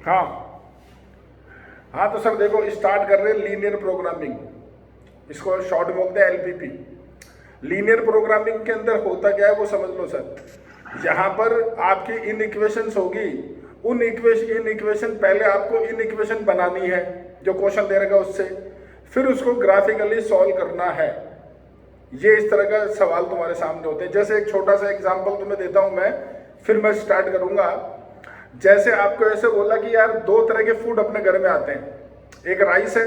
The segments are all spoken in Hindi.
हाँ हाँ, तो सर देखो स्टार्ट कर रहे हैं लीनियर प्रोग्रामिंग, इसको शॉर्ट बोलते हैं एलपीपी। लीनियर प्रोग्रामिंग के अंदर होता क्या है वो समझ लो सर। यहाँ पर आपकी इन इक्वेशंस होगी, इन इक्वेशन पहले आपको इन इक्वेशन बनानी है जो क्वेश्चन दे रहेगा उससे, फिर उसको ग्राफिकली सॉल्व करना है। ये इस तरह का सवाल तुम्हारे सामने होते हैं। जैसे एक छोटा सा एग्जांपल तुम्हें देता हूं मैं, फिर मैं स्टार्ट करूंगा। जैसे आपको ऐसे बोला कि यार दो तरह के फूड अपने घर में आते हैं, एक राइस है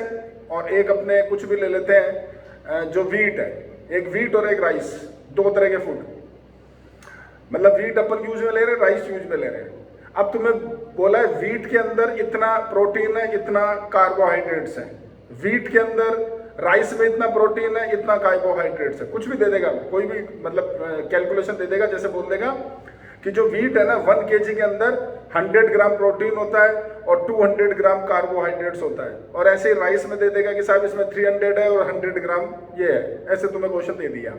और एक अपने कुछ भी ले लेते हैं जो व्हीट है, एक व्हीट और एक राइस, दो तरह के फूड। मतलब व्हीट अपन यूज में ले रहे हैं, राइस यूज में ले रहे हैं। अब तुम्हें बोला है व्हीट के अंदर इतना प्रोटीन है, इतना कार्बोहाइड्रेट्स है, व्हीट के अंदर राइस में इतना प्रोटीन है, इतना कार्बोहाइड्रेट्स है, कुछ भी दे देगा, कोई भी मतलब कैलकुलेशन दे देगा। जैसे बोल देगा कि जो व्हीट है ना 1 kg के अंदर 100 ग्राम प्रोटीन होता है और 200 ग्राम कार्बोहाइड्रेट्स होता है, और ऐसे ही राइस में दे देगा कि साहब इसमें 300 है और 100 ग्राम ये है। ऐसे तुम्हें क्वेश्चन दे दिया।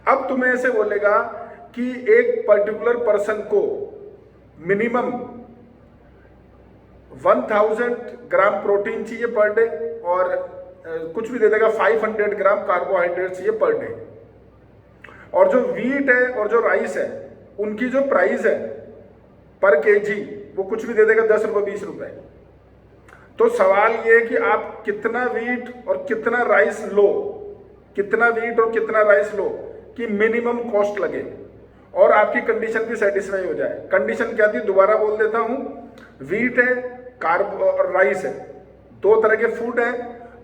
अब तुम्हें ऐसे बोलेगा कि एक पर्टिकुलर पर्सन को मिनिमम 1000 ग्राम प्रोटीन चाहिए पर डे और कुछ भी दे देगा 500 ग्राम कार्बोहाइड्रेट चाहिए पर डे। और जो व्हीट है और जो राइस है उनकी जो प्राइस है पर केजी वो कुछ भी दे देगा 10 रुपये 20 रुपए। तो सवाल ये है कि आप कितना व्हीट और कितना राइस लो, कितना व्हीट और कितना राइस लो कि मिनिमम कॉस्ट लगे और आपकी कंडीशन भी सेटिस्फाई हो जाए। कंडीशन क्या थी, दोबारा बोल देता हूं। व्हीट है, कार्ब और राइस है, दो तरह के फूड है।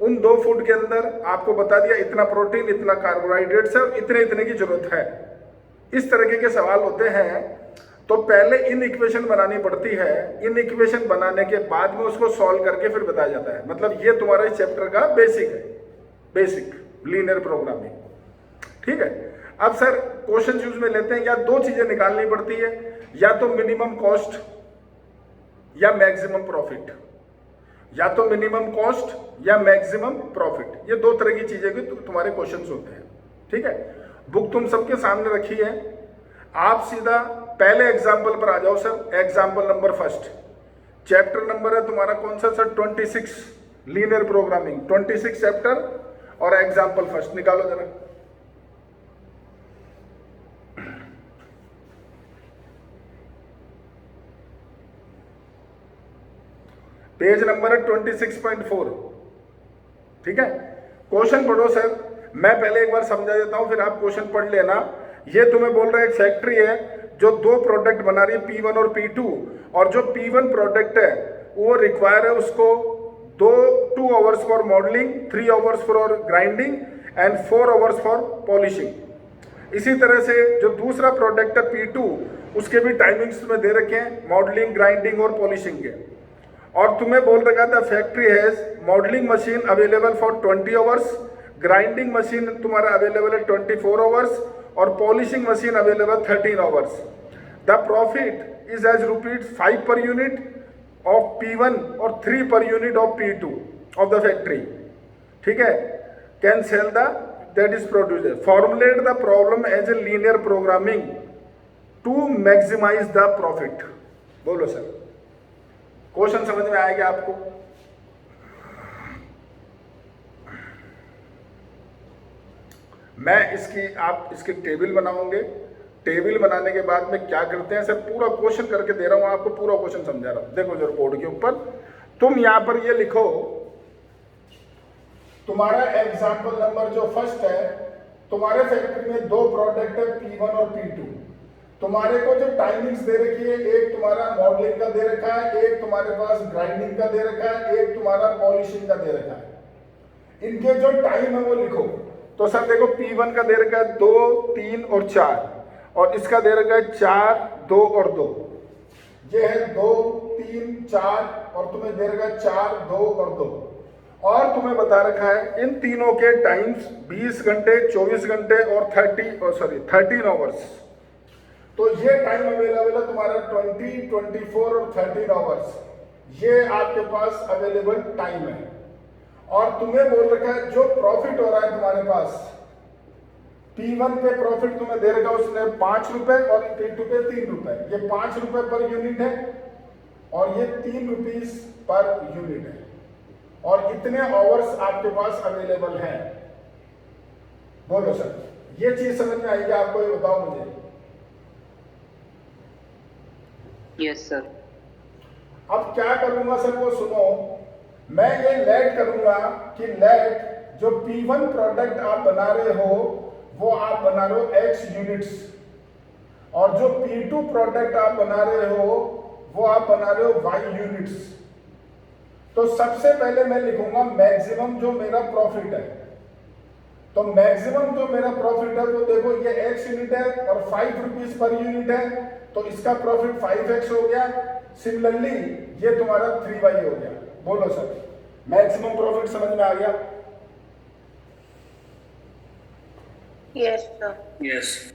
उन दो फूड के अंदर आपको बता दिया इतना प्रोटीन, इतना कार्बोहाइड्रेट्स है और इतने इतने की जरूरत है। इस तरह के सवाल होते हैं। तो पहले इन इक्वेशन बनानी पड़ती है, इन इक्वेशन बनाने के बाद में उसको सॉल्व करके फिर बताया जाता है। मतलब ये तुम्हारा इस चैप्टर का बेसिक है, बेसिक लीनियर प्रोग्रामिंग। ठीक है। अब सर क्वेश्चन यूज में लेते हैं, या दो चीजें निकालनी पड़ती है, या तो मिनिमम कॉस्ट या मैक्सिमम प्रॉफिट, या तो मिनिमम कॉस्ट या मैक्सिमम प्रॉफिट। ये दो तरह की चीजें भी तुम्हारे क्वेश्चंस होते हैं। ठीक है। बुक तुम सबके सामने रखी है, आप सीधा पहले एग्जाम्पल पर आ जाओ sir. Example number first, chapter number है तुम्हारा कौन सा सर, 26 लीनियर प्रोग्रामिंग, 26 चैप्टर और एग्जाम्पल फर्स्ट निकालो जरा। पेज नंबर है 26.4। ठीक है। क्वेश्चन पढ़ो सर, मैं पहले एक बार समझा देता हूं फिर आप क्वेश्चन पढ़ लेना। ये तुम्हें बोल रहा है एक फैक्ट्री है जो दो प्रोडक्ट बना रही है, P1 और P2, और जो P1 प्रोडक्ट है वो रिक्वायर है उसको 2 hours for modelling, 3 hours for grinding and 4 hours for polishing. इसी तरह से जो दूसरा प्रोडक्ट है P2, उसके भी टाइमिंग्स तुम्हें दे रखे हैं, मॉडलिंग, ग्राइंडिंग और पॉलिशिंग के। और तुम्हें बोल रखा था factory has modelling machine available for 20 hours, grinding machine तुम्हारा अवेलेबल है 24 आवर्स और polishing machine available 13 hours. The profit is as ₹5 per unit of P1 और 3 per unit of P2 of the factory. ठीक है। Can sell the that is producer, formulate the problem as a linear programming to maximise the profit. बोलो सर, क्वेश्चन समझ में आएगा आपको? मैं आप इसकी टेबल बनाओगे। टेबल बनाने के बाद में क्या करते हैं सर, पूरा क्वेश्चन करके दे रहा हूं आपको, पूरा क्वेश्चन समझा रहा हूं। देखो जरा बोर्ड के ऊपर तुम यहां पर ये लिखो, तुम्हारा एग्जाम्पल नंबर जो फर्स्ट है, तुम्हारे फैक्ट्री में दो प्रोडक्ट है P1 और P2। तुम्हारे को जो टाइमिंग्स दे रखी है, एक तुम्हारा मॉडलिंग का दे रखा है, एक तुम्हारे पास ग्राइंडिंग का दे रखा है, एक तुम्हारा पॉलिशिंग का दे रखा है। इनके जो टाइम है वो लिखो। तो सर देखो P1 का दे रखा है 2, 3 और 4, और इसका दे रखा है 4, 2 और 2। ये है 2, 3, 4 और तुम्हें दे रखा है 4, 2 और 2। और तुम्हें बता रखा है इन तीनों के टाइम्स 20 घंटे, 24 घंटे और 13 आवर्स। तो ये टाइम अवेलेबल है तुम्हारा 20, 24 और 13 आवर्स। ये आपके पास अवेलेबल टाइम है। और तुम्हें बोल रखा है जो प्रॉफिट हो रहा है तुम्हारे पास, P1 पे प्रॉफिट तुम्हें दे रखा है उसने ₹5 और P2 पे ₹3। ये ₹5 पर यूनिट है और ये 3 रुपीज पर यूनिट है, और इतने आवर्स आपके पास अवेलेबल हैं। बोलो सर, ये चीज समझ में आएगी आपको? ये बताओ मुझे। Yes sir. अब क्या करूंगा सर, वो सुनो। मैं ये लेट करूंगा कि लेट जो P1 प्रोडक्ट आप बना रहे हो वो आप बना रहे हो X यूनिट्स, और जो P2 प्रोडक्ट आप बना रहे हो वो आप बना रहे हो Y यूनिट्स। तो सबसे पहले मैं लिखूंगा मैक्सिमम जो मेरा प्रॉफिट है। तो मैक्सिमम जो मेरा प्रॉफिट है वो देखो ये X यूनिट है और 5 रुपीज पर यूनिट है, तो इसका प्रॉफिट 5X हो गया। सिमिलरली ये तुम्हारा 3Y हो गया। बोलो सर, मैक्सिमम प्रॉफिट समझ में आ गया? Yes sir. यस।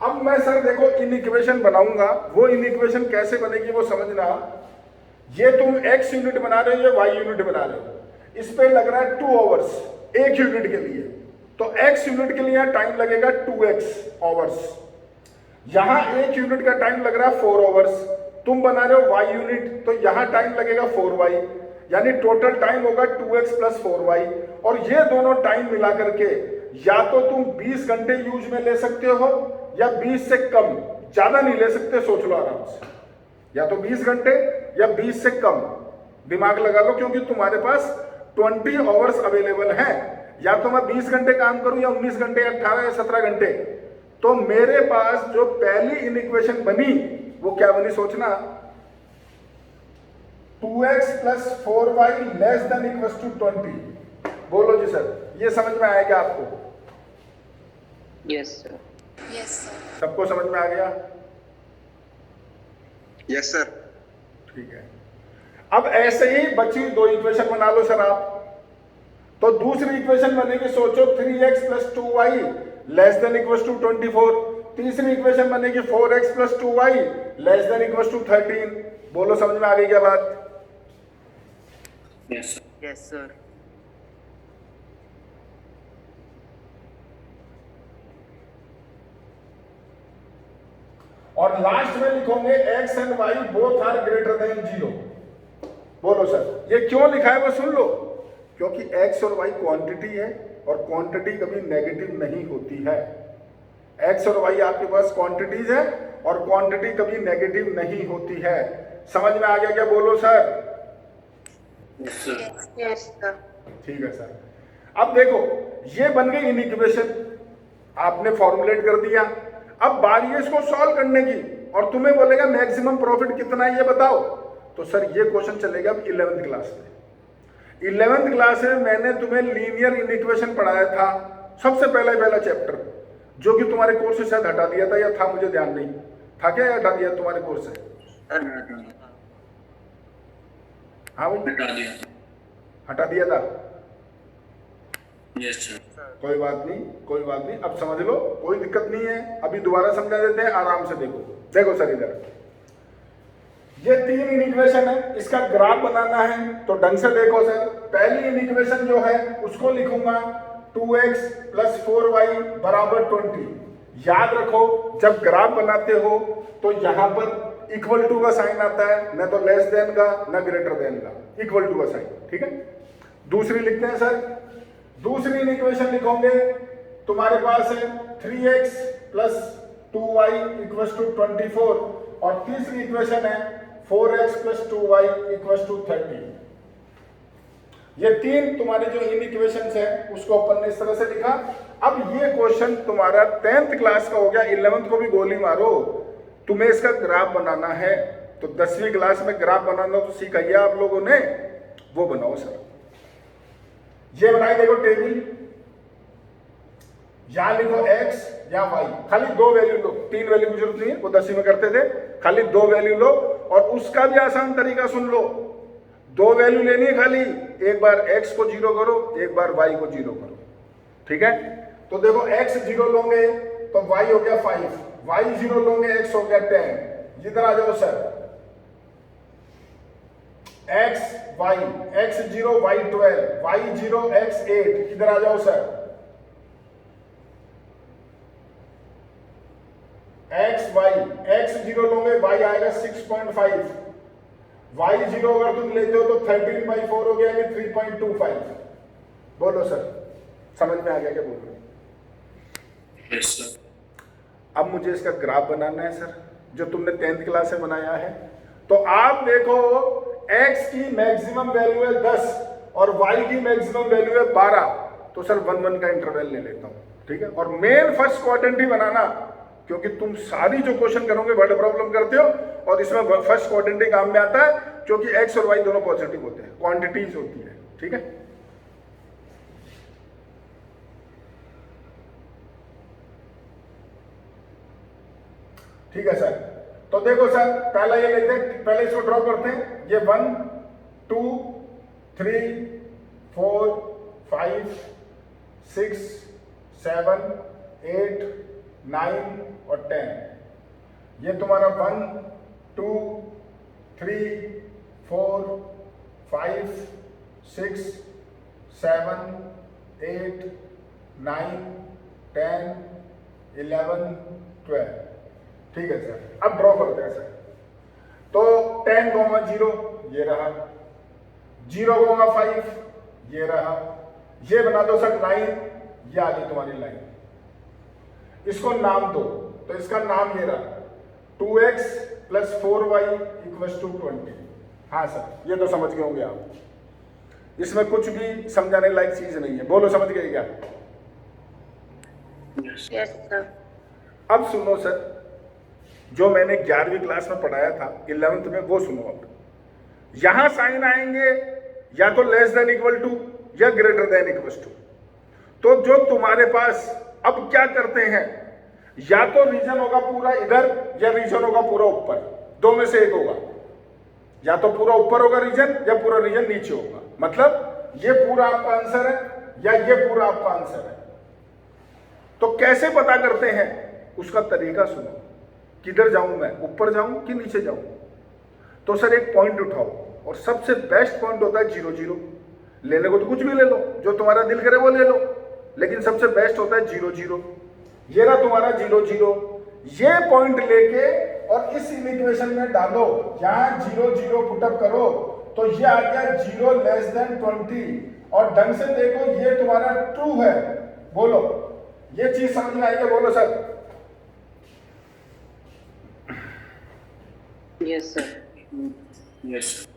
अब मैं सर देखो इन इक्वेशन बनाऊंगा, वो इन इक्वेशन कैसे बनेगी वो समझना। ये तुम X यूनिट बना रहे हो, ये Y यूनिट बना रहे हो, इस पे लग रहा है 2 आवर्स एक यूनिट के लिए, तो X यूनिट के लिए टाइम लगेगा 2X आवर्स। यहां एक यूनिट का टाइम लग रहा है 4 आवर्स, तुम बना रहे हो Y यूनिट, तो यहां टाइम लगेगा 4Y, यानी टोटल टाइम होगा 2X प्लस 4Y। और ये दोनों टाइम मिला करके या तो तुम 20 घंटे यूज में ले सकते हो या 20 से कम, ज्यादा नहीं ले सकते, सोच लो आराम से, या तो 20 घंटे या 20 से कम, दिमाग लगा लो, क्योंकि तुम्हारे पास 20 आवर्स अवेलेबल हैं। या तो मैं 20 घंटे काम करूं या 19 घंटे या 18 या 17 घंटे। तो मेरे पास जो पहली इनइक्वेशन बनी वो क्या बनी, सोचना। 2X plus 4Y less than equals to 20। बोलो जी सर, ये समझ में आएगा आपको? Yes sir. Yes sir. सबको समझ में आ गया? Yes sir. ठीक है। अब ऐसे ही बची 2 इक्वेशन बना लो सर आप। तो दूसरी इक्वेशन बनेगी, सोचो 3X plus 2Y less than equals to 24। तीसरी इक्वेशन बनेगी 4X plus 2Y less than equals to 13। बोलो समझ में आ गई क्या बात? Yes sir. Yes sir. और लास्ट में लिखोगे X and Y both are greater than 0। बोलो सर, ये क्यों लिखा है वो सुन लो। क्योंकि X और Y क्वांटिटी है और क्वांटिटी कभी नेगेटिव नहीं होती है। X और Y आपके पास क्वांटिटीज है और क्वांटिटी कभी नेगेटिव नहीं होती है। समझ में आ गया क्या? बोलो सर। Yes sir. ठीक है सर। अब देखो ये बन गई इन इक्वेशन, आपने फॉर्मुलेट कर दिया। अब बारी है इसको सॉल्व करने की, और तुम्हें बोलेगा मैक्सिमम प्रॉफिट कितना है ये बताओ। तो सर ये क्वेश्चन चलेगा अब 11th क्लास में। 11th क्लास में मैंने तुम्हें लीनियर इनइक्वेशन पढ़ाया था, सबसे पहला चैप्टर, जो कि तुम्हारे कोर्स से शायद हटा दिया था, या था मुझे ध्यान नहीं, था क्या या हटा दिया तुम्हारे कोर्स से? हाँ भाई, हटा दिया था। Yes sir. कोई बात नहीं, कोई बात नहीं, अब समझ लो, कोई दिक्कत नहीं है। अभी दोबारा समझा देते हैं, आराम से देखो। देखो सर, इधर ये 3 इनइक्वेशन है, इसका ग्राफ बनाना है तो ढंग से देखो सर। पहली इनइक्वेशन जो है उसको लिखूंगा 2X प्लस 4Y बराबर 20। याद रखो जब ग्राफ बनाते हो तो यहां पर इक्वल टू का साइन आता है, न तो लेस देन का न ग्रेटर देन का, इक्वल टू का साइन। ठीक है, दूसरी लिखते हैं सर। दूसरी इक्वेशन लिखोगे, तुम्हारे पास है 3X plus 2Y equals to 24, और तीसरी इक्वेशन है 4X plus 2Y equals to 30। ये 3 तुम्हारे जो इन इक्वेशंस है उसको अपन ने इस तरह से लिखा। अब ये क्वेश्चन तुम्हारा 10th क्लास का हो गया, 11th को भी गोली मारो। तुम्हें इसका ग्राफ बनाना है, तो 10वीं क्लास में ग्राफ बनाना तो सीखा ही आप लोगों ने, वो बनाओ सर। ये बनाई देखो टेबल, यहां लिखो X या Y, खाली 2 वैल्यू लो, 3 वैल्यू की जरूरत नहीं है, वो 10वीं में करते थे। खाली 2 वैल्यू लो, और उसका भी आसान तरीका सुन लो। 2 वैल्यू लेनी है खाली, एक बार X को 0 करो, एक बार Y को 0 करो। ठीक है, तो देखो X 0 लोगे तो Y हो गया 5, Y 0 लोगे X हो गया 10। इधर आ जाओ sir, X Y, X 0 Y 12, Y 0 X 8। इधर आ जाओ सर, X Y, X 0 लोगे Y आएगा 6.5, y0 अगर तुम लेते हो तो 13/4 हो गया, यानी 3.25। बोलो सर, समझ में आ गया क्या बोल रहे हो? Yes sir. अब मुझे इसका ग्राफ बनाना है सर, जो तुमने 10th क्लास में बनाया है। तो आप देखो, x की मैक्सिमम वैल्यू है 10 और y की मैक्सिमम वैल्यू है 12, तो सर 1 1 का इंटरवल ले लेता हूं, ठीक है। और मेन फर्स्ट क्वाड्रेंट ही बनाना, क्योंकि तुम सारी जो क्वेश्चन करोगे वर्ड प्रॉब्लम करते हो, और इसमें फर्स्ट क्वाड्रेंट ही काम में आता है, क्योंकि x और y दोनों पॉजिटिव होते हैं, क्वांटिटीज होती है, ठीक है। ठीक है सर, तो देखो सर, पहला ये लेते हैं, पहले इसको ड्रॉ करते हैं। ये 1 2 3 4 5 6 7 8 9 और 10। ये तुम्हारा 1 2 3 4 5 6 7 8 9 10 11 12। ठीक है सर, अब ड्रॉ करते हैं सर। तो 10,0 ये रहा, 0,5 ये रहा, ये बना दो सर लाइन, ये आ गई तुम्हारी लाइन। इसको नाम दो, तो इसका नाम ये रहा 2x + 4y = 20। हाँ सर, ये तो समझ गए होंगे आप, इसमें कुछ भी समझाने लायक चीज नहीं है। बोलो, समझ गए क्या? Yes sir. अब सुनो सर, जो मैंने 11वीं क्लास में पढ़ाया था 11th में, वो सुनो। अब यहां साइन आएंगे या तो <= या <= तो जो तुम्हारे पास अब क्या करते हैं, या तो रीजन होगा पूरा इधर या रीजन होगा पूरा ऊपर, दो में से एक होगा। या तो पूरा ऊपर होगा रीजन या पूरा रीजन नीचे होगा। मतलब ये पूरा आपका आंसर है या ये पूरा आपका आंसर है। तो कैसे पता करते हैं, उसका तरीका सुनो। किधर जाऊं मैं, ऊपर जाऊं कि नीचे जाऊं? तो सर एक पॉइंट उठाओ, और सबसे बेस्ट पॉइंट होता है 0 0। लेने को तो कुछ भी ले लो, जो तुम्हारा दिल करे वो ले लो, लेकिन सबसे बेस्ट होता है 0 0। ये रहा तुम्हारा 0 0। ये पॉइंट लेके और इस इक्वेशन में डालो, यहां 0 0 पुटअप करो, तो ये आ गया 0<20। और ढंग से देखो, ये तुम्हारा ट्रू है। बोलो, ये चीज समझ में आई है? बोलो सर। Yes sir. यस।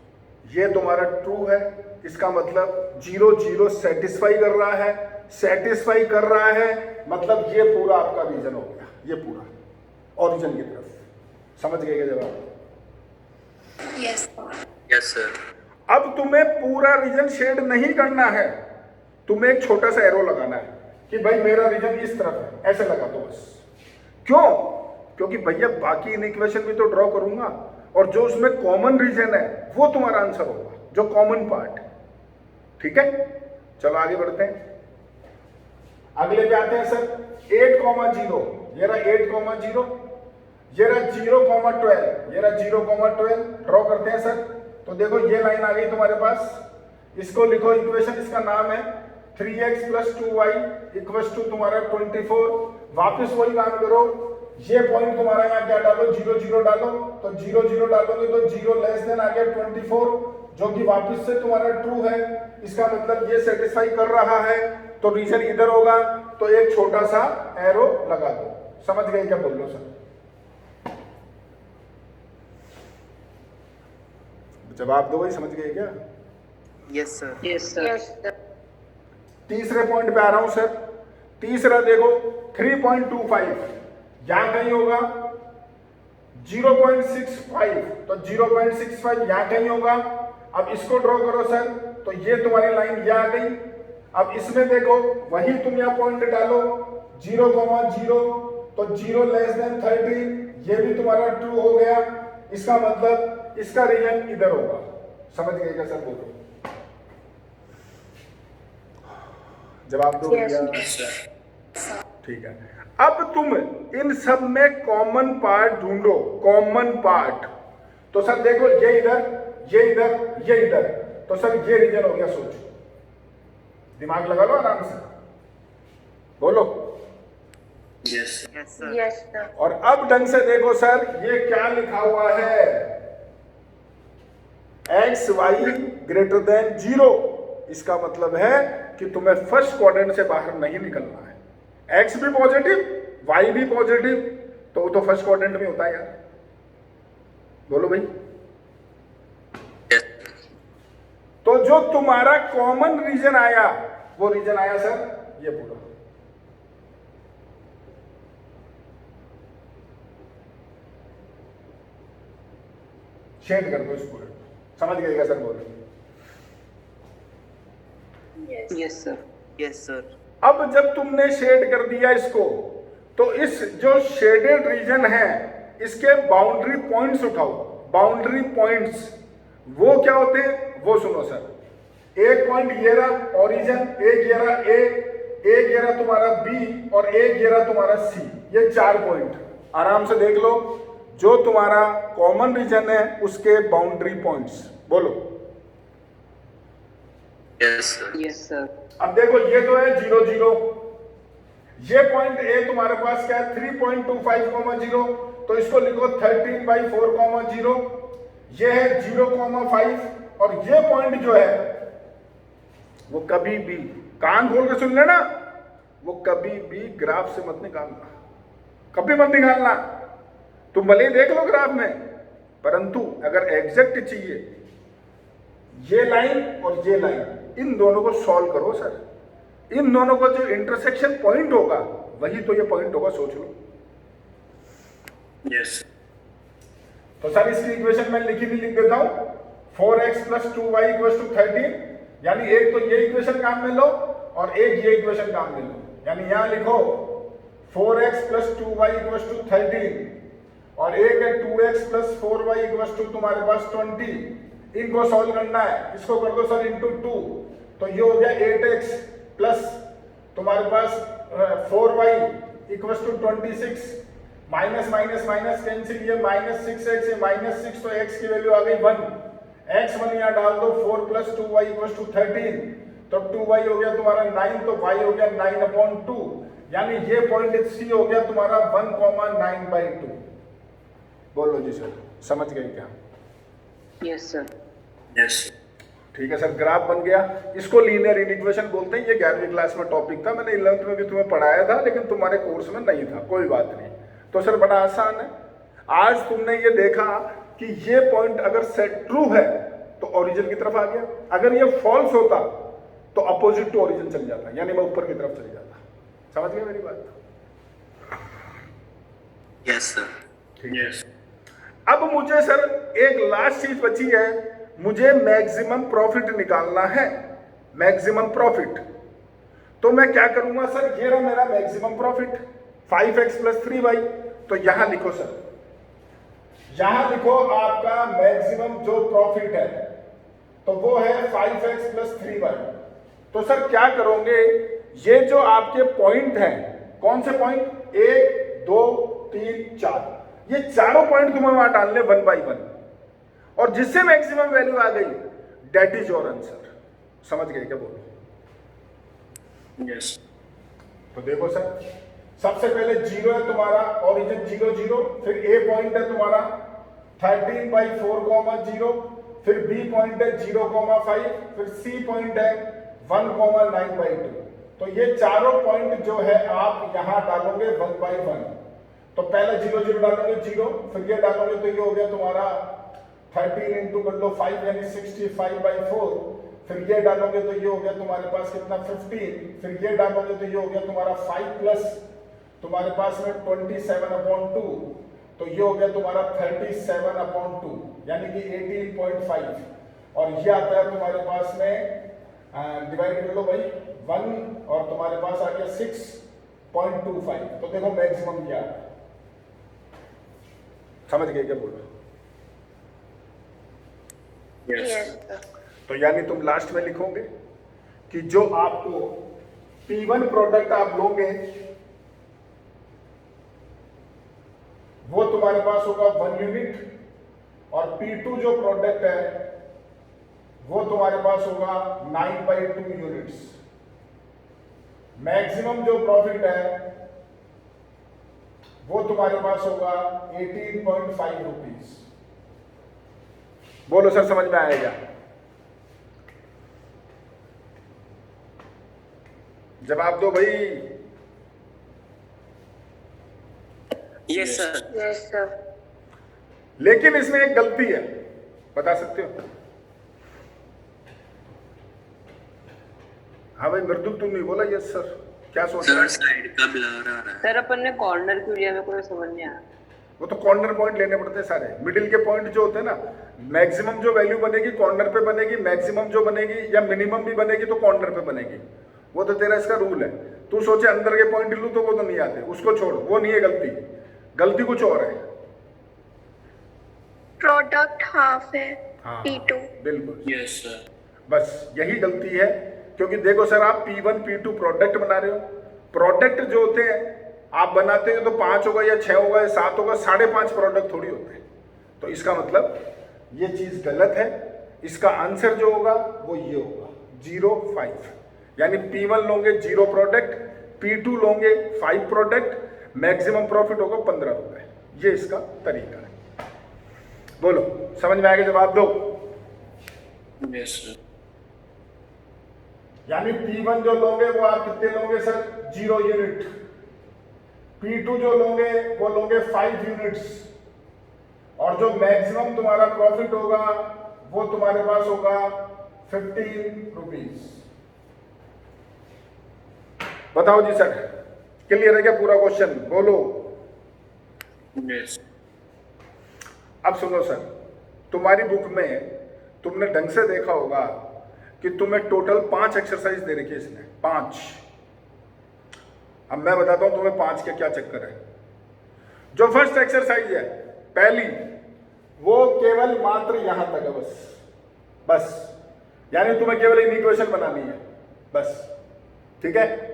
ये तुम्हारा ट्रू है, इसका मतलब 0 0 सेटिस्फाई कर रहा है। सेटिस्फाई कर रहा है मतलब ये पूरा आपका रीजन हो गया, ये पूरा ओरिजिन की तरफ। समझ गए क्या जवाब? यस। Yes sir. अब तुम्हें पूरा रीजन शेड नहीं करना है, तुम्हें एक छोटा सा एरो लगाना है कि भाई मेरा रीजन इस तरफ है, ऐसे लगा दो बस। क्यों? क्योंकि भैया बाकी इक्वेशन भी तो ड्रॉ करूंगा, और जो उसमें कॉमन रीजन है वो तुम्हारा आंसर होगा, जो कॉमन पार्ट। ठीक है, चलो आगे बढ़ते हैं। अगले पे आते हैं सर। 8,0, ये रहा 8,0, ये रहा 0,12, ये रहा 0,12। ड्रॉ करते हैं सर। तो देखो ये लाइन आ गई तुम्हारे पास, इसको लिखो इक्वेशन, इसका नाम है 3x + 2y = तुम्हारा 24। वापस वही काम करो, ये पॉइंट तुम्हारा यहाँ क्या डालो, 0 0 डालो। तो 0 0 डालोगे तो 0 <= आ गया 24, जो कि वापस से तुम्हारा ट्रू है। इसका मतलब ये सेटिस्फाई कर रहा है, तो रीजन इधर होगा। तो एक छोटा सा एरो लगा दो। समझ गए क्या? बोल लो सर। जवाब दो भाई, समझ गए क्या? Yes sir. Yes sir. तीसरे पॉइंट पे आ रहा हूं सर। तीसरा देखो 3.25, यहां कहीं होगा 0.65, तो 0.65 यहां कहीं होगा। अब इसको ड्रॉ करो सर, तो ये तुम्हारी लाइन ये आ गई। अब इसमें देखो, वही तुम यहाँ पॉइंट डालो 0,0, तो 0<30, ये भी तुम्हारा ट्रू हो गया। इसका मतलब इसका रीजन इधर होगा। समझ गए क्या सर? बोलो, जवाब दो भैया। ठीक है, अब तुम इन सब में कॉमन पार्ट ढूंढो, कॉमन पार्ट। तो सर देखो, ये इधर, ये इधर, ये इधर, तो सर ये रीजन हो गया। सोचो, दिमाग लगा लो आराम से, बोलो। Yes sir. Yes sir. और अब ढंग से देखो सर, ये क्या लिखा हुआ है? एक्स वाई ग्रेटर देन 0, इसका मतलब है कि तुम्हें फर्स्ट क्वाड्रेंट से बाहर नहीं निकलना है। एक्स भी पॉजिटिव, वाई भी पॉजिटिव, तो वो तो फर्स्ट क्वाड्रेंट में होता है यार। बोलो भाई। तो जो तुम्हारा कॉमन रीजन आया, वो रीजन आया सर ये पूरा। शेड कर दो इस पूरे, समझ गए क्या सर? बोलो। Yes sir. Yes sir. अब जब तुमने शेड कर दिया इसको, तो इस जो शेडेड रीजन है इसके बाउंड्री पॉइंट्स उठाओ। बाउंड्री पॉइंट्स वो क्या होते हैं वो सुनो सर। एक पॉइंट ये रहा ओरिजिन, एक ये रहा ए, एक ये रहा तुम्हारा बी, और एक ये रहा तुम्हारा सी। ये 4 पॉइंट आराम से देख लो, जो तुम्हारा कॉमन रीजन है उसके बाउंड्री पॉइंट्स बोलो। Yes sir. Yes sir. अब देखो ये तो है 0 0, ये पॉइंट ए तुम्हारे पास क्या है 3.25, तो इसको लिखो 13/4, ये है 0,5, और ये पॉइंट जो है वो कभी भी कान खोल के सुन लेना, वो कभी भी ग्राफ से मत निकालना, कभी मत निकालना। तुम भले ही देख लो ग्राफ में, परंतु अगर एग्जैक्ट चाहिए ये लाइन और ये लाइन, इन दोनों को सॉल्व करो सर। इन दोनों का जो इंटरसेक्शन पॉइंट होगा वही तो ये पॉइंट होगा, सोच लो। यस। तो सर इसकी इक्वेशन मैं लिखी भी लिख देता हूं, 4x + 2y = 13, यानी एक तो ये इक्वेशन काम में लो और एक ये इक्वेशन काम में लो। यानी यहां लिखो 4x + 2y = 13, और एक है 2x + 4y = तुम्हारे पास 20। इनको सॉल्व करना है, इसको कर दो सर × 2, तो ये हो गया 8x प्लस तुम्हारे पास 4y = 26, minus minus minus cancel, ये -6x, ये -6, तो x की वैल्यू आ गई 1। x1 यहाँ डाल दो, 4 + 2y = 13, तो 2y हो गया तुम्हारा 9, तो y हो गया 9/2, यानी ये पॉइंट सी हो गया तुम्हारा 1,9/2। बोलो जी सर, समझ गए क्या? Yes sir. यस। ठीक है सर, ग्राफ बन गया। इसको लीनियर इक्वेशन बोलते हैं। ये 11वीं क्लास में टॉपिक था, मैंने 11th में भी तुम्हें पढ़ाया था, लेकिन तुम्हारे कोर्स में नहीं था, कोई बात नहीं। तो सर बड़ा आसान है। आज तुमने ये देखा कि ये पॉइंट अगर सेट ट्रू है तो ओरिजिन की तरफ आ गया, अगर ये फॉल्स होता तो अपोजिट टू ओरिजिन चल जाता, यानी मैं ऊपर की तरफ चल जाता। समझ गए मेरी बात? Yes sir. ठीक है। अब मुझे सर एक लास्ट चीज बची है, मुझे मैक्सिमम प्रॉफिट निकालना है। मैक्सिमम प्रॉफिट तो मैं क्या करूंगा सर, ये रहा मेरा मैक्सिमम प्रॉफिट 5x + 3y, तो यहां लिखो सर, यहां लिखो आपका मैक्सिमम जो प्रॉफिट है तो वो है 5x + 3y। तो सर क्या करोगे, ये जो आपके पॉइंट हैं, कौन से पॉइंट, 1 2 3 4, ये चारों पॉइंट तुम्हें वहां डालने 1/1, और जिससे मैक्सिमम वैल्यू आ गई दैट इज योर आंसर। समझ गए क्या? बोलो। यस। तो देखो सर, सबसे पहले 0 है तुम्हारा ओरिजिन 0 0, फिर ए पॉइंट है तुम्हारा 13/4, फिर बी पॉइंट है 0,5, फिर सी पॉइंट है 1,9/2। तो ये चारों पॉइंट जो है आप यहां डालोगे 1/1। तो पहले 0 0 डालोगे 0, फिर ये डालोगे तो ये हो गया तुम्हारा 13 × कर लो 5, यानी 65/4, फिर ये डालोगे तो ये हो गया तुम्हारे पास कितना 15, फिर ये डालोगे तो ये हो गया तुम्हारा 5 प्लस तुम्हारे पास में 27/2, तो ये हो गया तुम्हारा 37/2, यानी कि 18.5, और ये आता है तुम्हारे पास में डिवाइड कर लो भाई 1, और तुम्हारे पास आ गया 6.25। तो देखो मैक्सिमम क्या है, समझ गए क्या? बोलो। यस। तो यानी तुम लास्ट में लिखोगे कि जो आपको P1 प्रोडक्ट आप लोगे वो तुम्हारे पास होगा 1 यूनिट, और P2 जो प्रोडक्ट है वो तुम्हारे पास होगा 9/2 यूनिट्स। मैक्सिमम जो प्रॉफिट है वो तुम्हारे पास होगा 18.5 रुपीज। बोलो सर, समझ में आएगा? जवाब दो भाई। Yes sir. Yes sir. लेकिन इसमें एक गलती है, बता सकते हो? हाँ भाई मृदुल, तुम नहीं बोला यस सर, क्या सोच रहे हो? साइड का ब्लर आ रहा है सर। अपन ने कॉर्नर क्यों लिया, मेरे को समझ नहीं आया। वो तो कॉर्नर पॉइंट लेने पड़ते हैं सारे, मिडिल के पॉइंट जो होते हैं ना, मैक्सिमम जो वैल्यू बनेगी कॉर्नर पे बनेगी, मैक्सिमम जो बनेगी या मिनिमम भी बनेगी तो कॉर्नर पे बनेगी। वो तो तेरा इसका रूल है। तू सोचे अंदर के पॉइंट लूं तो वो तो नहीं आते, उसको छोड़, वो नहीं है गलती। गलती कुछ और है। प्रोडक्ट हाफ है। हाँ P2 बिल्कुल, यस सर। बस यही गलती है। क्योंकि देखो सर, आप P1 P2 प्रोडक्ट बना रहे हो। प्रोडक्ट जो होते हैं आप बनाते हो तो 5 होगा या 6 होगा या 7 होगा, 5.5 प्रोडक्ट थोड़ी होते हैं। तो इसका मतलब ये चीज गलत है। इसका आंसर जो होगा वो ये होगा 0.5, यानी P1 लोगे 0 प्रोडक्ट, P2 लोगे 5 प्रोडक्ट, मैक्सिमम प्रॉफिट होगा 15 रुपए। ये इसका तरीका है। बोलो, समझ में आएगा? जवाब दो। Yes sir. यानी P1 जो लोगे वो आप कितने लोगे सर? 0 यूनिट। P2 जो लोगे वो लोगे 5 यूनिट्स, और जो मैक्सिमम तुम्हारा प्रॉफिट होगा वो तुम्हारे पास होगा 15 रुपीज। बताओ जी सर, क्लियर है क्या पूरा क्वेश्चन? बोलो। यस। अब सुनो सर, तुम्हारी बुक में तुमने ढंग से देखा होगा कि तुम्हें टोटल 5 एक्सरसाइज दे रखी है इसने, 5। अब मैं बताता हूं तुम्हें 5 के क्या चक्कर है। जो फर्स्ट एक्सरसाइज है पहली, वो केवल मात्र यहां तक है, बस यानी तुम्हें केवल इन इक्वेशन बनानी है, बस। ठीक है?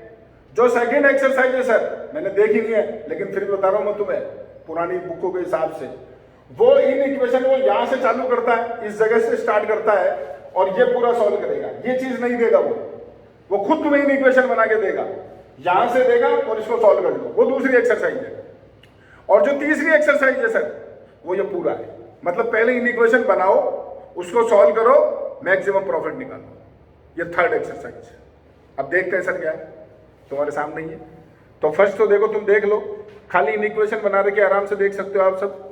जो सेकंड एक्सरसाइज है सर, मैंने देखी नहीं है लेकिन फिर भी बता रहा हूं मैं तुम्हें पुरानी बुकों के हिसाब से, वो इन इक्वेशन को यहां से चालू करता है, इस जगह से स्टार्ट करता है और ये पूरा सॉल्व करेगा। ये चीज नहीं देगा वो खुद तुम्हें इन इक्वेशन बना के देगा, यहां से देगा और इसको सॉल्व कर लो। वो दूसरी एक्सरसाइज है। और जो तीसरी एक्सरसाइज है सर, वो ये पूरा है। मतलब पहले इन इक्वेशन बनाओ, उसको सॉल्व करो, मैक्सिमम प्रॉफिट निकालो। ये थर्ड एक्सरसाइज है। अब देखते हैं सर क्या है, तुम्हारे सामने ही है। तो फर्स्ट तो देखो, तुम देख लो, खाली इन इक्वेशन बना रखे, आराम से देख सकते हो आप सब।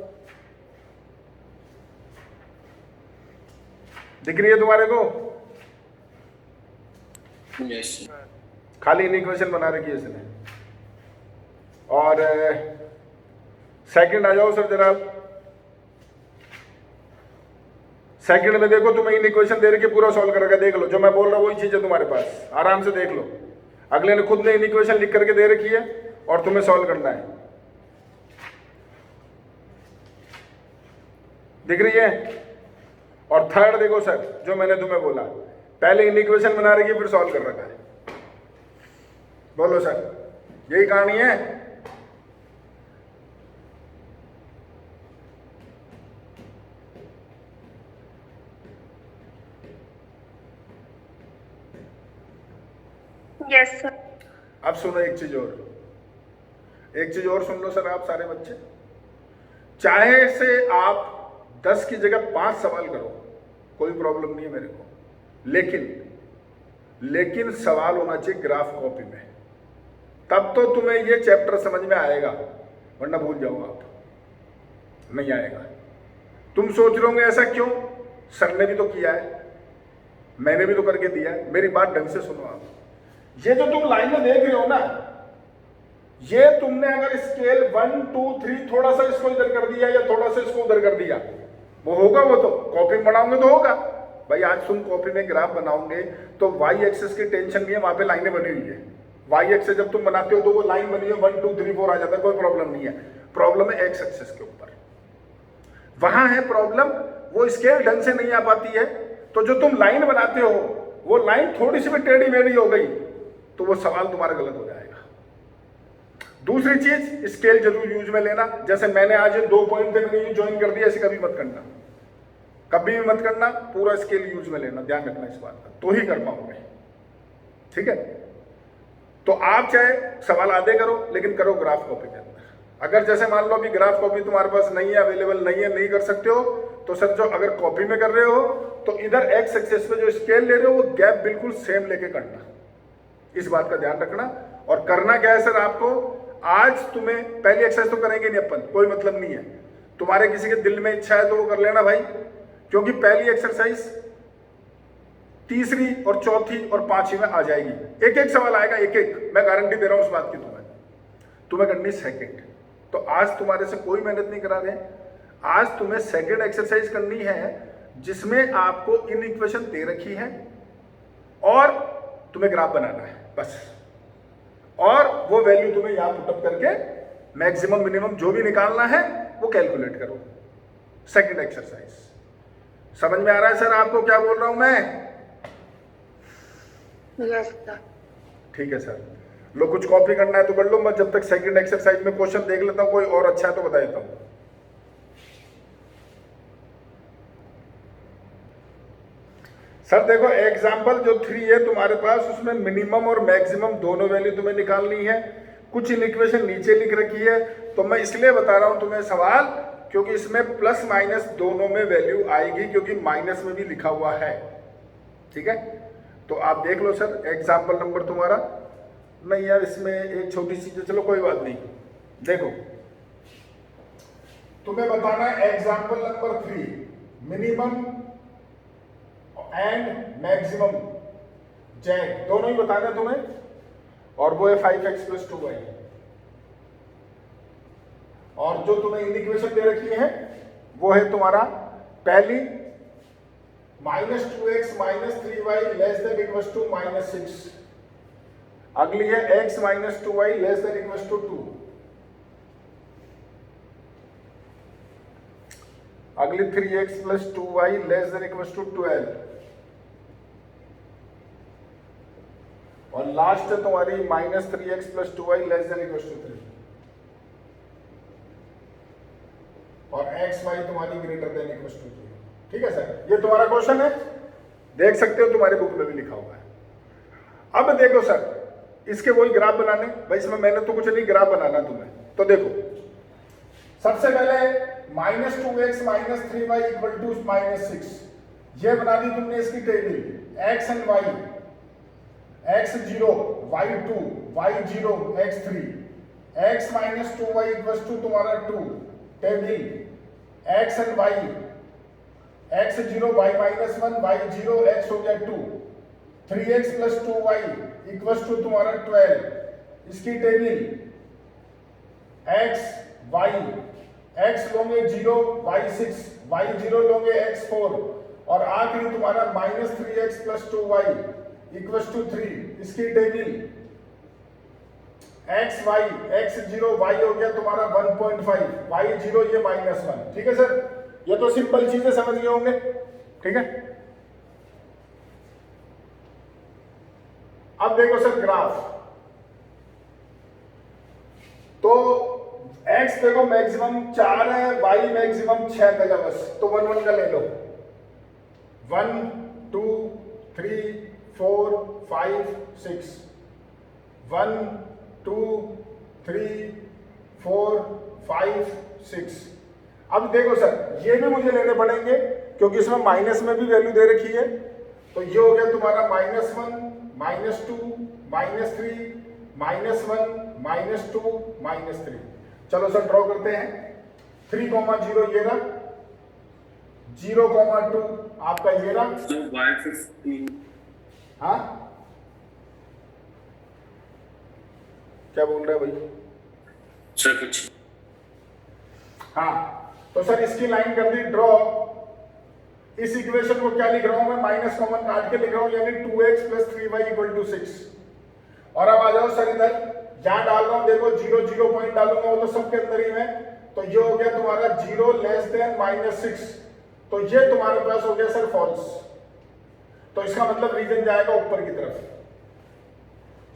दिख रही है तुम्हारे को? यस। खाली इन इक्वेशन बना रखी है इसने। और सेकंड आ जाओ सर जरा। सेकंड में देखो, तुम्हें इन इक्वेशन दे रखी है, पूरा सॉल्व करके देख लो। जो मैं बोल रहा हूं वही चीज है तुम्हारे पास, आराम से देख लो। अगले ने खुद ने इन इक्वेशन लिख करके दे रखी है और तुम्हें सॉल्व करना है। दिख रही है? और थर्ड देखो सर, जो मैंने तुम्हें बोला, पहले इन इक्वेशन बना रखी है फिर सॉल्व कर रखा है। बोलो सर, यही कहानी है? Yes sir. अब सुनो एक चीज और सुन लो सर, आप सारे बच्चे। चाहे से आप 10 की जगह 5 सवाल करो, कोई प्रॉब्लम नहीं है मेरे को, लेकिन सवाल होना चाहिए ग्राफ कॉपी में, तब तो तुम्हें ये चैप्टर समझ में आएगा, वरना भूल जाओ आप, नहीं आएगा। तुम सोच रहे होंगे ऐसा क्यों? सर ने भी तो किया है, मैंने भी तो करके दिया है। मेरी बात ढंग से सुनो आप। ये जो तुम लाइनें देख रहे हो ना, ये तुमने अगर स्केल 1 2 3 थोड़ा सा इसको इधर कर दिया या थोड़ा सा इसको उधर कर दिया, वो होगा। वो तो कॉपी में बनाओगे तो होगा भाई। आज तुम कॉपी में ग्राफ बनाओगे तो वाई एक्सेस की टेंशन नहीं है, वहां पे लाइनें बनी हुई है। वाई एक्सेस जब तुम बनाते हो तो वो लाइन बनी है, 1 2 3 4 आ जाता है, कोई प्रॉब्लम नहीं है। प्रॉब्लम है एक्स एक्सेस के ऊपर, वहां है प्रॉब्लम। वो स्केल ढंग से नहीं आ पाती है, तो जो तुम लाइन बनाते हो वो लाइन थोड़ी सी भी टेढ़ी मेढ़ी हो गई तो वो सवाल तुम्हारा गलत हो जाएगा। दूसरी चीज, स्केल जरूर यूज में लेना। जैसे मैंने आज 2 पॉइंट पे मैंने ज्वाइन कर दिया, ऐसे कभी मत करना, कभी भी मत करना। पूरा स्केल यूज में लेना, ध्यान रखना इस बात का, तो ही कर पाओगे। ठीक है? तो आप चाहे सवाल आधे करो, लेकिन करो ग्राफ कॉपी के अंदर। अगर जैसे मान लो अभी ग्राफ कॉपी तुम्हारे पास नहीं है, अवेलेबल नहीं है, नहीं कर सकते हो, तो सर जो अगर कॉपी में कर रहे हो तो इधर एक्स एक्सेस पे जो स्केल ले रहे हो वो गैप बिल्कुल सेम लेके करना, इस बात का ध्यान रखना। और करना क्या है सर आपको, आज तुम्हें पहली एक्सरसाइज तो करेंगे नहीं अपन, कोई मतलब नहीं है, तुम्हारे किसी के दिल में इच्छा है तो वो कर लेना भाई, क्योंकि पहली एक्सरसाइज तीसरी और चौथी और पांचवी में आ जाएगी, एक एक सवाल आएगा, एक एक, मैं गारंटी दे रहा हूं उस बात की। तुम्हें करनी सेकंड, तो आज तुम्हारे से कोई मेहनत नहीं करा रहे, आज तुम्हें सेकंड एक्सरसाइज करनी है जिसमें आपको इन इक्वेशन दे रखी है और तुम्हें ग्राफ बनाना है बस, और वो वैल्यू तुम्हें यहां पुटअप करके मैक्सिमम मिनिमम जो भी निकालना है वो कैलकुलेट करो। सेकंड एक्सरसाइज समझ में आ रहा है सर आपको क्या बोल रहा हूं मैं? Yes sir. ठीक है सर, लो कुछ कॉपी करना है तो कर लो, मैं जब तक सेकंड एक्सरसाइज में क्वेश्चन देख लेता हूं, कोई और अच्छा है तो बता देता हूं। सर देखो एग्जाम्पल जो 3 है तुम्हारे पास, उसमें मिनिमम और मैक्सिमम दोनों वैल्यू तुम्हें निकालनी है। कुछ इन इक्वेशन नीचे लिख रखी है, तो मैं इसलिए बता रहा हूं तुम्हें सवाल, क्योंकि इसमें प्लस माइनस दोनों में वैल्यू आएगी, क्योंकि माइनस में भी लिखा हुआ है। ठीक है, तो आप देख लो सर एग्जाम्पल नंबर तुम्हारा, नहीं यार इसमें एक छोटी सी, चलो कोई बात नहीं, देखो तुम्हें बताना है example number 3, minimum and maximum Z दोनों ही बताना है तुम्हें, और वो है 5x + 2y, और जो तुम्हें इन इक्वेशन दे रखी है वो है तुम्हारा पहली -2x - 3y < -6, अगली है x - 2y < 2, अगली 3x + 2y < 12, और लास्ट है तुम्हारी -3x + 2y < 3, और x y तुम्हारी ग्रेटर देन इक्वल टू 0। ठीक है सर, ये तुम्हारा क्वेश्चन है, देख सकते हो तुम्हारे बुक में भी लिखा हुआ है। अब देखो सर इसके वही ग्राफ बनाने, भाई इसमें मैंने तो कुछ नहीं, ग्राफ बनाना तुम्हें। तो देखो सबसे पहले -2x - 3y = -6, ये बना दी तुमने इसकी table, x and y, x0 y2 y0 x3, x - 2y = तुम्हारा 2, table x and y, x0 y - 1 y0 x हो गया 2, 3x + 2y = तुम्हारा 12, इसकी टेबल x y, x लोगे 0 y 6 y0 लोगे x4, और आखिरी तुम्हारा -3x + 2y = 3, इसकी table x y, x0 y हो गया तुम्हारा 1.5 y0 ये -1। ठीक है सर, ये तो सिंपल चीजें समझ गए होंगे। ठीक है, अब देखो सर ग्राफ, तो x देखो मैक्सिमम 4 है, y मैक्सिमम 6 तक है बस, तो 1 1 का ले लो, 1 2 3 4 5 6, 1 2 3 4 5 6। अब देखो सर ये भी मुझे लेने पड़ेंगे क्योंकि इसमें माइनस में भी वैल्यू दे रखी है, तो ये हो गया तुम्हारा -1 -2 -3 -1 -2 -3। चलो सर ड्रॉ करते हैं, 3, 0 ये रहा, 0, 2 आपका ये रहा, हाँ क्या बोल रहे हैं भाई सर कुछ, हाँ तो सर इसकी लाइन कर दी ड्रॉ। इस इक्वेशन को क्या लिख रहा हूं मैं, माइनस कॉमन काट के लिख रहा हूं, यानी 2x + 3y = 6। और अब आ जाओ सर इधर, यहां डाल रहा हूं, देखो 0 0 पॉइंट डालूंगा, वो तो सबके अंदर ही है, तो ये हो गया तुम्हारा 0 < -6, तो ये तुम्हारे पास हो गया सर फॉल्स, तो इसका मतलब रीजन जाएगा ऊपर की तरफ।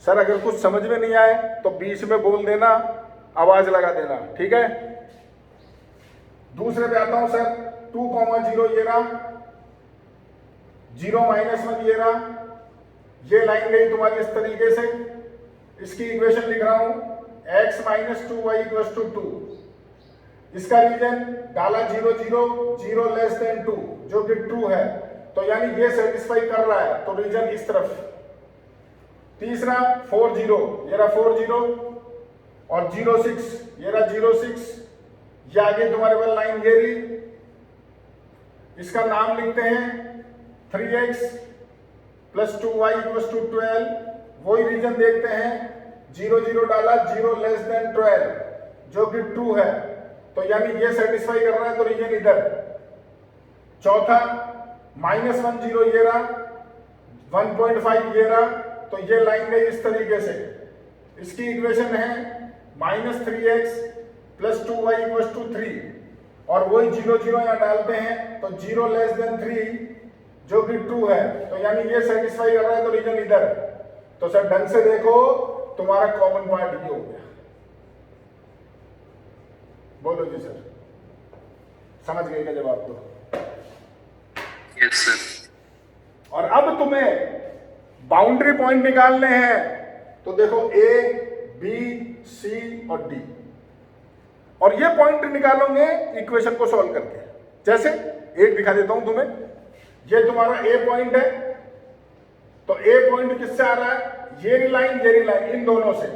सर अगर कुछ समझ में नहीं आए तो बीच में बोल देना, आवाज लगा देना। ठीक है, दूसरे पे आता हूं सर, 2, 0 ये रहा, 0 -1 ये रहा, ये लाइन गई तुम्हारी इस तरीके से, इसकी इक्वेशन लिख रहा हूं, x - 2y = 2, इसका रीजन डाला 0 0 0 लेस देन 2 जो कि ट्रू है, तो यानी ये सेटिस्फाई कर रहा है, तो रीजन इस तरफ। तीसरा 4 0, ये रहा 4 0 और 0 6, ये रहा 0 6, ये आगे तुम्हारे पास लाइन ये रही, इसका नाम लिखते हैं 3x plus 2y equals to 12, वही रीजन देखते हैं 0 0 डाला 0 लेस देन 12 जो कि ट्रू है, तो यानी ये सेटिस्फाई कर रहा है, तो रीजन इधर। चौथा -1 0, ये रहा 1.5, ये रहा, तो ये लाइन गई इस तरीके से। इसकी इक्वेशन है -3x plus 2y equals to 3 और वही 0 0 यहाँ डालते हैं, तो 0 लेस देन 3 जो कि ट्रू है, तो यानी ये सेटिस्फाई कर रहा है, तो रीजन इधर। तो सर ढंग से देखो, तुम्हारा कॉमन पार्ट ये हो गया। बोलो जी सर, समझ गए क्या जवाब? तो यस सर। और अब तुम्हें बाउंड्री पॉइंट निकालने हैं, तो देखो A, B, C और D, और ये पॉइंट निकालोगे इक्वेशन को सॉल्व करके। जैसे एक दिखा देता हूं तुम्हें, ये तुम्हारा A पॉइंट है, तो A पॉइंट किससे आ रहा है? ये लाइन इन दोनों से,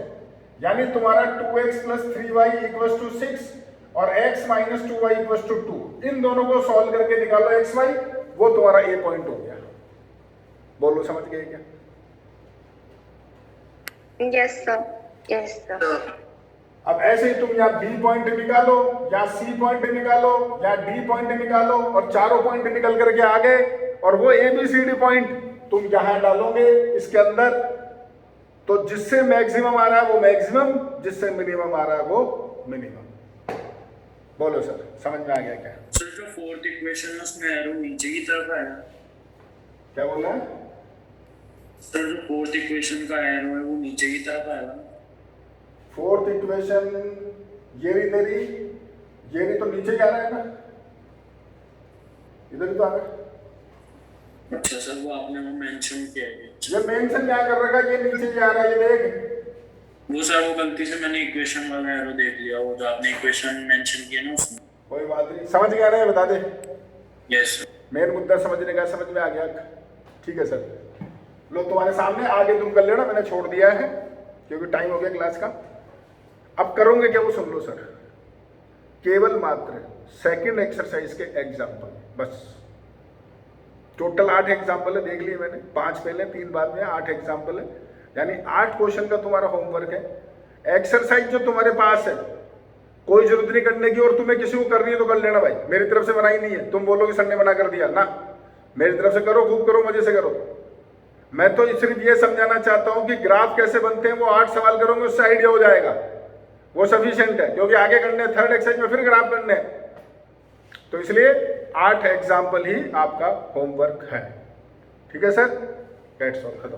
यानी तुम्हारा 2x plus 3y equals to 6 और x minus 2y equals to 2, इन दोनों को सॉल्व करके निकालो xy, वो तुम्हारा A पॉइंट हो गया। बोलो समझ गए क्या? Yes sir, yes sir. अब ऐसे ही तुम या B पॉइंट निकालो, या C पॉइंट निकालो, या D पॉइंट निकालो, और चारों पॉइंट निकल करके आ गए, और वो ABCD पॉइंट तुम यहां डालोगे इसके अंदर, तो जिससे मैक्सिमम आ रहा है वो मैक्सिमम, जिससे मिनिमम आ रहा है वो मिनिमम। बोलो सर, समझ में आ गया क्या? सर जो फोर्थ इक्वेशन है उसमें एरो नीचे की तरफ आया। क्या बोल रहा है? सर जो फोर्थ इक्वेशन का एरो है वो नीचे की तरफ आएगा। फोर्थ इक्वेशन ये रही तेरी, ये रही, तो नीचे क्या आ रहा है ना, इधर ही तो आ रहा है। अच्छा सर, वो आपने वो मेंशन किया है। ये मेंशन क्या कर रखा है? ये नीचे क्या आ रहा है, ये देख। वो सर वो गलती से मैंने इक्वेशन वाला एरो देख लिया, वो जो आपने इक्वेशन मेंशन किया ना उसमें। कोई बात नहीं, समझ गया ना? बता दे। Yes sir. मेन मुद्दा समझने का, समझ में आ गया? ठीक है सर, लो तुम्हारे सामने, आगे तुम कर लेना, मैंने छोड़ दिया है क्योंकि टाइम हो गया क्लास का। अब करोगे क्या वो सुन लो सर, केवल मात्र सेकंड एक्सरसाइज के एग्जाम्पल, बस। टोटल 8 एग्जाम्पल है, देख लिए मैंने, 5 पहले 3 बाद में, 8 एग्जाम्पल है, यानी 8 क्वेश्चन का तुम्हारा होमवर्क है। एक्सरसाइज जो तुम्हारे पास है कोई जरूरत नहीं करने की, और तुम्हें किसी को करनी है तो कर लेना भाई, मेरी तरफ से बनाई नहीं है। तुम बोलोगे सर ने मना कर दिया ना, मेरी तरफ से करो, खूब करो, मजे से करो। मैं तो सिर्फ ये समझाना चाहता हूं कि ग्राफ कैसे बनते हैं, वो 8 सवाल करोगे उससे आइडिया हो जाएगा, वो सफिशिएंट है, क्योंकि आगे करने थर्ड एक्सरसाइज में फिर ग्राफ करने हैं। तो इसलिए 8 एग्जाम्पल ही आपका होमवर्क है। ठीक है सर, डेट्स ऑल, खत्म।